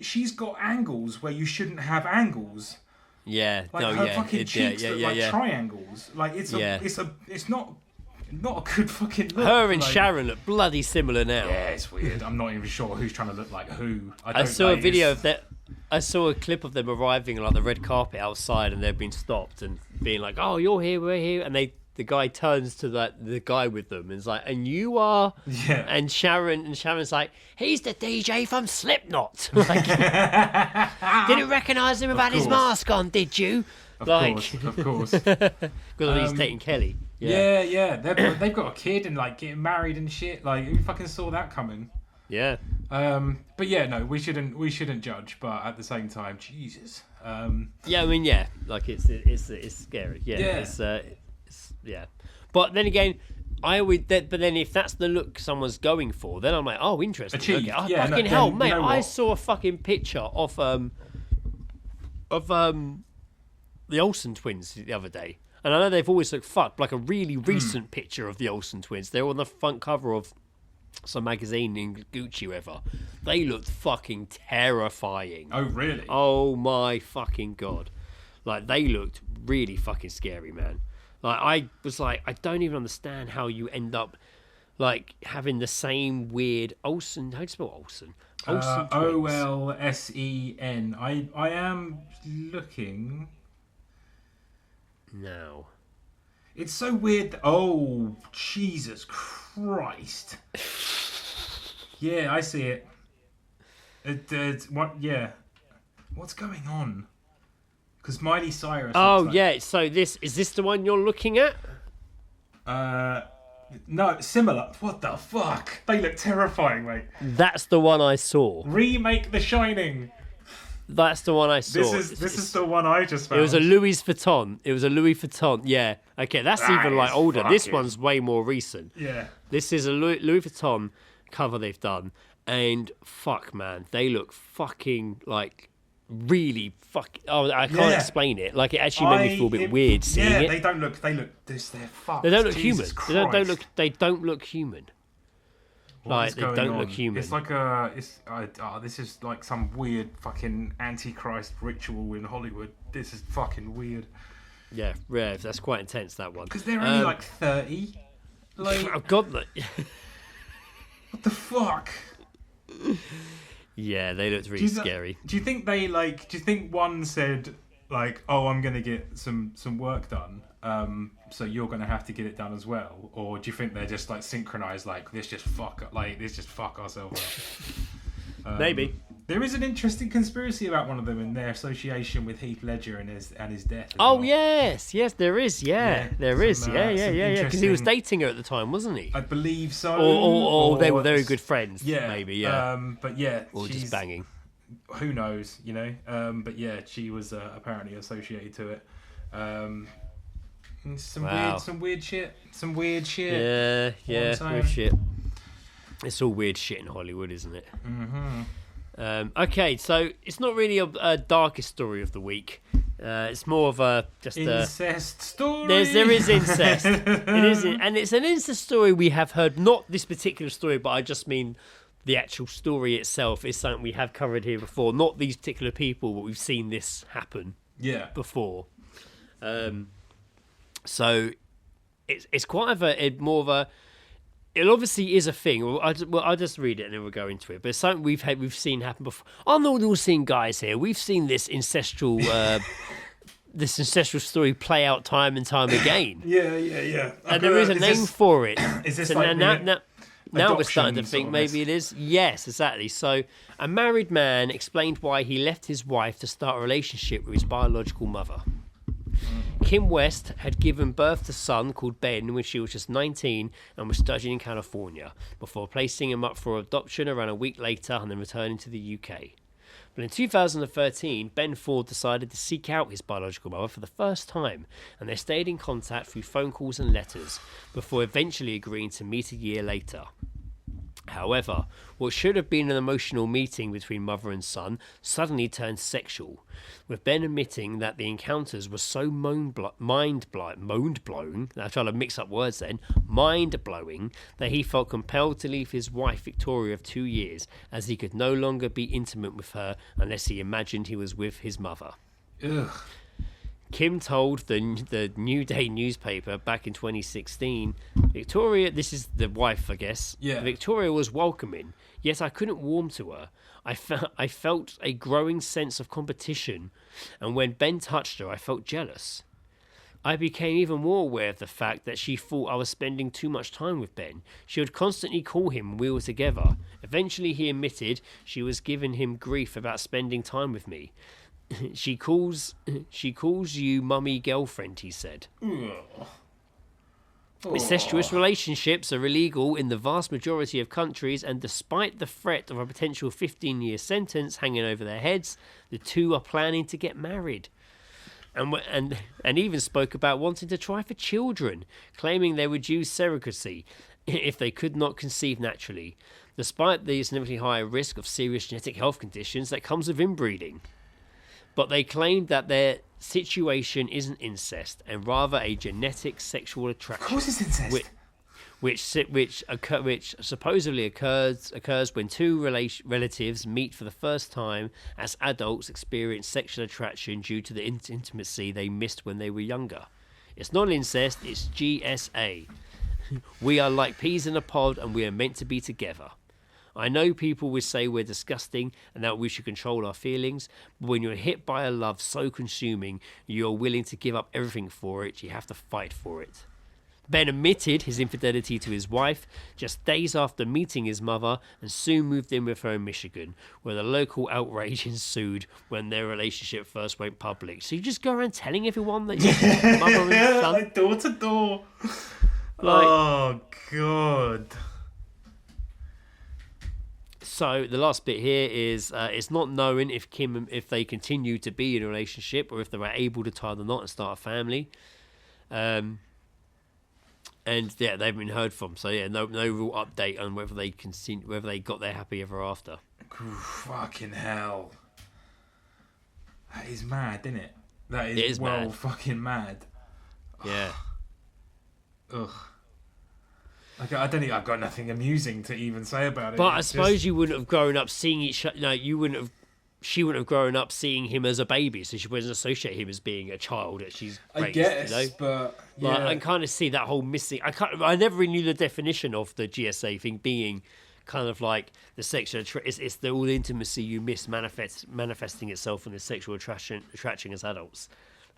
she's got angles where you shouldn't have angles. yeah. Like no, her yeah, fucking cheeks look like yeah. triangles. Like it's Yeah. it's not a good fucking look. Her and like, Sharon look bloody similar now. Yeah, it's weird. I'm not even sure who's trying to look like who. I saw a video of that. I saw a clip of them arriving on like the red carpet outside, and they've been stopped and being like, "Oh, you're here, we're here," and the guy turns to the guy with them and is like, "And you are?" Yeah. And Sharon's like, "He's the DJ from Slipknot." Like, didn't recognise him without his course. mask on, did you? Of like, course. because he's dating Kelly. Yeah. They've got a kid and like getting married and shit. Like, who fucking saw that coming? Yeah. But yeah, no, we shouldn't judge. But at the same time, Jesus. Yeah, I mean, yeah, like it's scary. Yeah, Yeah. It's yeah. But then again, but then if that's the look someone's going for, then I'm like, oh, interesting. Achieved. Okay. Oh, Yeah, no, fucking then hell, you mate! know I what? saw a fucking picture of the Olsen twins the other day, and I know they've always looked fucked. Like a really recent picture of the Olsen twins. They were on the front cover of some magazine in Gucci, whatever. They looked fucking terrifying. Oh really? Oh my fucking god. Like, they looked really fucking scary, man. Like, I was like, I don't even understand how you end up like having the same weird Olsen. How do you spell Olsen? Olsen twins. Olsen. I am looking. No. It's so weird. Oh Jesus Christ! Yeah, I see it. What? Yeah. What's going on? Because Miley Cyrus. Oh looks like, yeah. So is this the one you're looking at? No, similar. What the fuck? They look terrifying, mate. That's the one I saw. Remake The Shining. That's the one I saw. This is the one I just found. It was a Louis Vuitton. Yeah. Okay, that's That even like is older. This fucking- one's way more recent. Yeah. This is a Louis Vuitton cover they've done, and fuck, man, they look fucking like really fuck. Oh, I can't Yeah. explain it. Like it actually made me feel a bit weird seeing yeah, it. they don't look. They're fucked. They don't look Jesus human. Christ. They don't look human. What is They going don't on? look human. It's like this is like some weird fucking antichrist ritual in Hollywood. This is fucking weird. Yeah, that's quite intense, that one. Because they're only like 30. Like, Oh god, what the fuck? yeah, they looked really scary. Do you think they like? Do you think one said like, "Oh, I'm gonna get some work done, so you're gonna have to get it done as well," or do you think they're just like synchronized? Like, let's just fuck ourselves up. Maybe. There is an interesting conspiracy about one of them and their association with Heath Ledger and his death. As Oh well. yes, there is. Yeah, There is. some, Yeah. some Because he was interesting- dating her at the time, wasn't he? I believe so. Or they were very good friends. Yeah, maybe. Yeah. But yeah, Or she's- just banging. Who knows, you know? But yeah, she was apparently associated to it. And Wow. some weird shit. Yeah. I'm saying. Weird shit. It's all weird shit in Hollywood, isn't it? Mm-hmm. Okay, so it's not really a darkest story of the week. It's more of a just a. Incest story. There is incest. It is, and it's an incest story we have heard. Not this particular story, but I just mean the actual story itself is something we have covered here before. Not these particular people, but we've seen this happen Yeah. before. So it's quite of a more of a. It obviously is a thing. I'll just read it and then we'll go into it. But it's something we've seen happen before. I'm not all seeing guys here. We've seen this ancestral story play out time and time again. Yeah. And there is a name for it. Is this So like now we're starting to adoption think sort of maybe it is. Yes, exactly. So a married man explained why he left his wife to start a relationship with his biological mother. Kim West had given birth to a son called Ben when she was just 19 and was studying in California before placing him up for adoption around a week later and then returning to the UK. But in 2013, Ben Ford decided to seek out his biological mother for the first time, and they stayed in contact through phone calls and letters before eventually agreeing to meet a year later. However, what should have been an emotional meeting between mother and son suddenly turned sexual, with Ben admitting that the encounters were so mind-blowing, I'm trying to mix up words then, mind-blowing, that he felt compelled to leave his wife Victoria of 2 years, as he could no longer be intimate with her unless he imagined he was with his mother. Ugh. Kim told the New Day newspaper back in 2016, Victoria, this is the wife, I guess. Yeah. Victoria was welcoming, yet I couldn't warm to her. I felt a growing sense of competition, and when Ben touched her, I felt jealous. I became even more aware of the fact that she thought I was spending too much time with Ben. She would constantly call him when we were together. Eventually, he admitted she was giving him grief about spending time with me. She calls you mummy girlfriend, he said. Incestuous relationships are illegal in the vast majority of countries, and despite the threat of a potential 15-year sentence hanging over their heads, the two are planning to get married. And even spoke about wanting to try for children, claiming they would use surrogacy if they could not conceive naturally, despite the significantly higher risk of serious genetic health conditions that comes with inbreeding. But they claimed that their situation isn't incest, and rather a genetic sexual attraction. Of course it's incest. Which supposedly occurs when two relatives meet for the first time as adults experience sexual attraction due to the intimacy they missed when they were younger. It's not incest, it's GSA. We are like peas in a pod and we are meant to be together. I know people would say we're disgusting and that we should control our feelings, but when you're hit by a love so consuming, you're willing to give up everything for it, you have to fight for it. Ben admitted his infidelity to his wife just days after meeting his mother and soon moved in with her in Michigan, where the local outrage ensued when their relationship first went public. So you just go around telling everyone that you're mother and son? Like door to door. Like, Oh So the last bit here is it's not knowing if if they continue to be in a relationship or if they were able to tie the knot and start a family. And yeah, they've been heard from. So yeah, no real update on whether they whether they got their happy ever after. Fucking hell. That is mad, isn't it? That is, It is well mad. fucking mad. Yeah. Ugh. I don't think I've got nothing amusing to even say about it. But I It's suppose just- you wouldn't have grown up seeing each. No, you wouldn't have. She wouldn't have grown up seeing him as a baby, so she wouldn't associate him as being a child that she's raised. I guess, you know? but Like, yeah. I kind of see that whole missing. I never really knew the definition of the GSA thing being kind of like the sexual. It's the all the intimacy you miss manifesting itself in the sexual attraction as adults.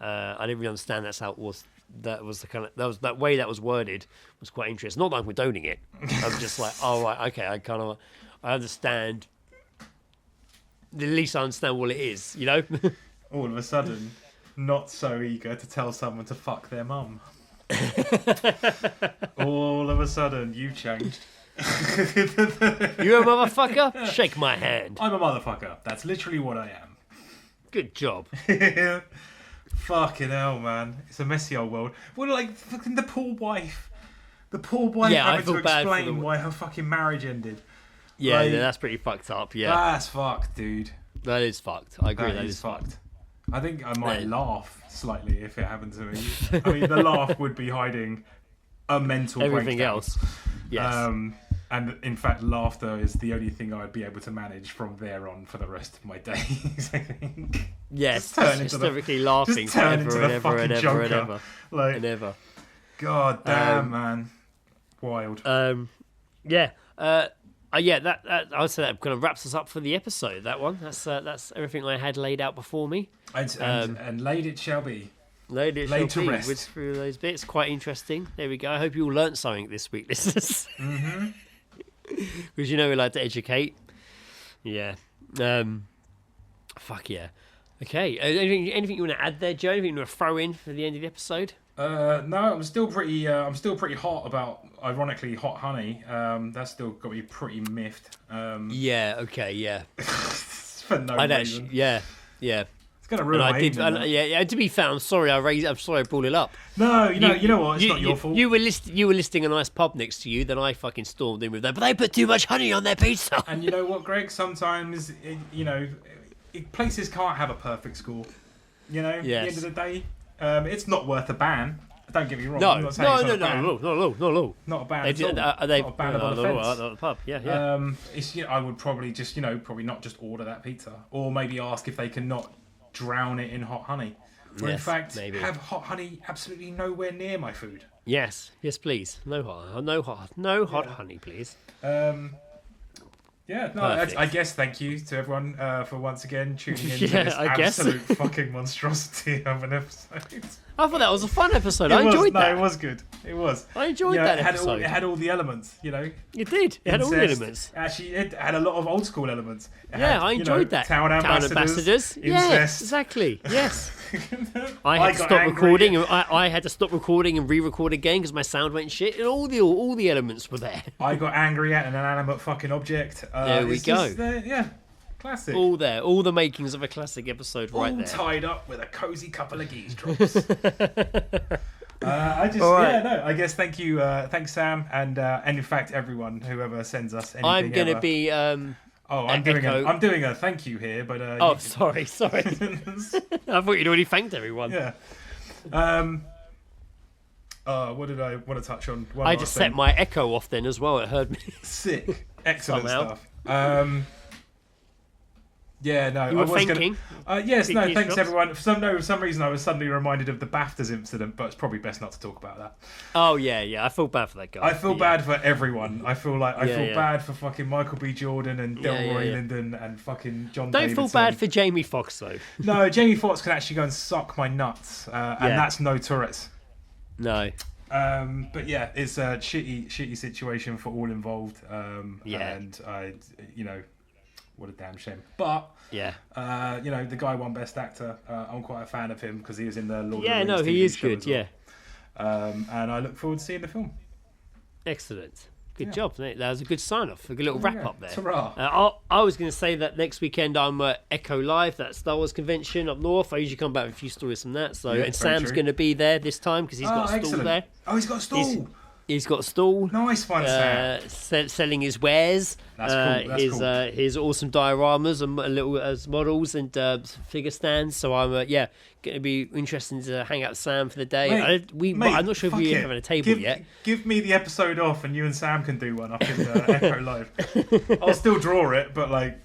I didn't really understand that's how it was. That was the kind of that way that was worded was quite interesting. Not that I'm condoning it. I'm just like, oh right, okay. I understand. At least I understand what it is. You know. All of a sudden, not so eager to tell someone to fuck their mum. All of a sudden, you've changed. You a motherfucker? Shake my hand. I'm a motherfucker. That's literally what I am. Good job. Fucking hell, man. It's a messy old world. Well, like, fucking the poor wife. The poor wife Yeah, I having to feel bad for explain the- why her fucking marriage ended. Yeah, Like- that's pretty fucked up. Yeah, That's fucked, dude. that is fucked. I agree. That is fucked. fucked. I think I might Yeah. laugh slightly if it happened to me. I mean, the laugh would be hiding a mental Everything breakdown. else. Yes. And in fact, laughter is the only thing I'd be able to manage from there on for the rest of my days, I think. Yes. turn into the- Hysterically laughing Just turn forever into and the ever and fucking ever and Joker. ever Like, and ever. god damn, Um, man. Wild. Yeah. Yeah. That I would say that kind of wraps us up for the episode. That one. That's everything I had laid out before me. And laid it shall be. Laid it Laid shall to be. rest. Whiz through those bits. Quite interesting. There we go. I hope you all learnt something this week, listeners. Mm-hmm. Because you know we like to educate. Yeah. Fuck yeah. Okay. Anything you want to add there, Joe? Anything you want to throw in for the end of the episode? No, I'm still pretty hot about, ironically, hot honey. That's still got me pretty miffed. Yeah. Okay. Yeah. For no I'd reason. actually. Yeah. Yeah. It's gonna ruin And my I did. evening, And, that. yeah. To be fair, I'm sorry. I'm sorry. I brought it up. No, you know what? It's not your fault. You were listing a nice pub next to you. Then I fucking stormed in with that. But they put too much honey on their pizza. And you know what, Greg? Sometimes, places can't have a perfect score. You know, at the Yes. end of the day, it's not worth a ban. Don't get me wrong. No. I'm not saying No. it's No. not a No. ban. No. Not a ban They at did. all. They. Not a ban on the fence. At the pub. Yeah. Yeah. It's I would probably just probably not just order that pizza, or maybe ask if they can not drown it in hot honey, or in Yes, fact maybe. have hot honey absolutely nowhere near my food. Yes. Yes. Please. No hot honey, please. Yeah, no, Perfect. I guess thank you to everyone for once again tuning in Yeah, to this I guess. absolute fucking monstrosity of an episode. I thought that was a fun episode. I enjoyed that. No, it was good. It was. I enjoyed Yeah, that it had episode. it had all the elements, It did. It had all the Incest. elements. Actually, it had a lot of old school elements. It Yeah, had, I enjoyed that. Town ambassadors. Yes, Incest. exactly. Yes. I had to got stop angry. recording. I had to stop recording and re-record again because my sound went shit, and all the elements were there. I got angry at an inanimate fucking object. There we it's just, go. yeah, classic. All there. All the makings of a classic episode right All there. tied up with a cozy couple of geese drops. I guess thank you, thanks Sam, and in fact everyone, whoever sends us anything. I'm gonna ever. be. I'm doing a thank you here, but Oh, you- sorry. I thought you'd already thanked everyone. yeah. What did I want to touch on? One I last just thing. set my echo off then as well. It heard me. Sick, excellent Somehow. stuff. Yeah, no, You I were was thinking. yes, no, Thinking thanks shots? everyone. For some reason, I was suddenly reminded of the BAFTAs incident, but it's probably best not to talk about that. Oh yeah. I feel bad for that guy. I feel Yeah. bad for everyone. I feel Yeah. bad for fucking Michael B. Jordan and Delroy Yeah. Linden and fucking John. Don't feel Davidson. bad for Jamie Foxx though. No, Jamie Foxx can actually go and suck my nuts, and Yeah. that's no Tourette's. No. But yeah, it's a shitty situation for all involved. Yeah. And what a damn shame. But Yeah. the guy won Best Actor. I'm quite a fan of him because he was in the Lord of the Yeah. Rings No, TV he is show good. as well. Yeah. And I look forward to seeing the film. Excellent. Good job. That was a good sign-off. A good little wrap-up there. Ta-ra. I was going to say that next weekend I'm at Echo Live, that Star Wars convention up north. I usually come back with a few stories from that. So, and Sam's going to be there this time because he's got a stall there. Oh, he's got a stall. He's got a stall. Nice one, Sam. Selling his wares. That's cool. That's cool. His awesome dioramas and little as models and figure stands. So I'm going to be interested to hang out with Sam for the day. Mate, I'm not sure if we're having a table yet. Give me the episode off, and you and Sam can do one up in Echo Live. I'll still draw it, but like.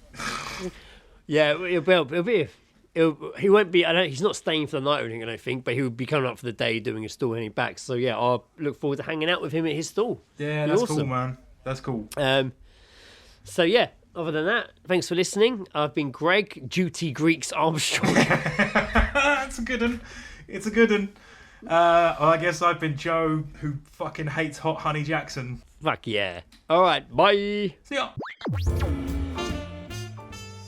Yeah, it'll be. He won't be. He's not staying for the night or anything, I don't think. But he would be coming up for the day, doing his stall, heading back. So yeah, I'll look forward to hanging out with him at his stall. Yeah, that's awesome. Cool, man. That's cool. So yeah, other than that, thanks for listening. I've been Greg, Duty Greeks Armstrong. That's a good one. It's a good one. I guess I've been Joe, who fucking hates Hot Honey Jackson. Fuck yeah. All right, bye. See ya.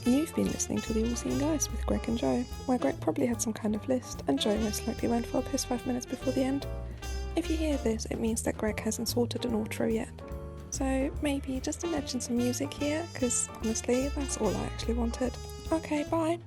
You've been listening to The All Seeing Guys with Greg and Joe, where Greg probably had some kind of list, and Joe most likely went for a piss 5 minutes before the end. If you hear this, it means that Greg hasn't sorted an outro yet. So maybe just imagine some music here, because honestly, that's all I actually wanted. Okay, bye.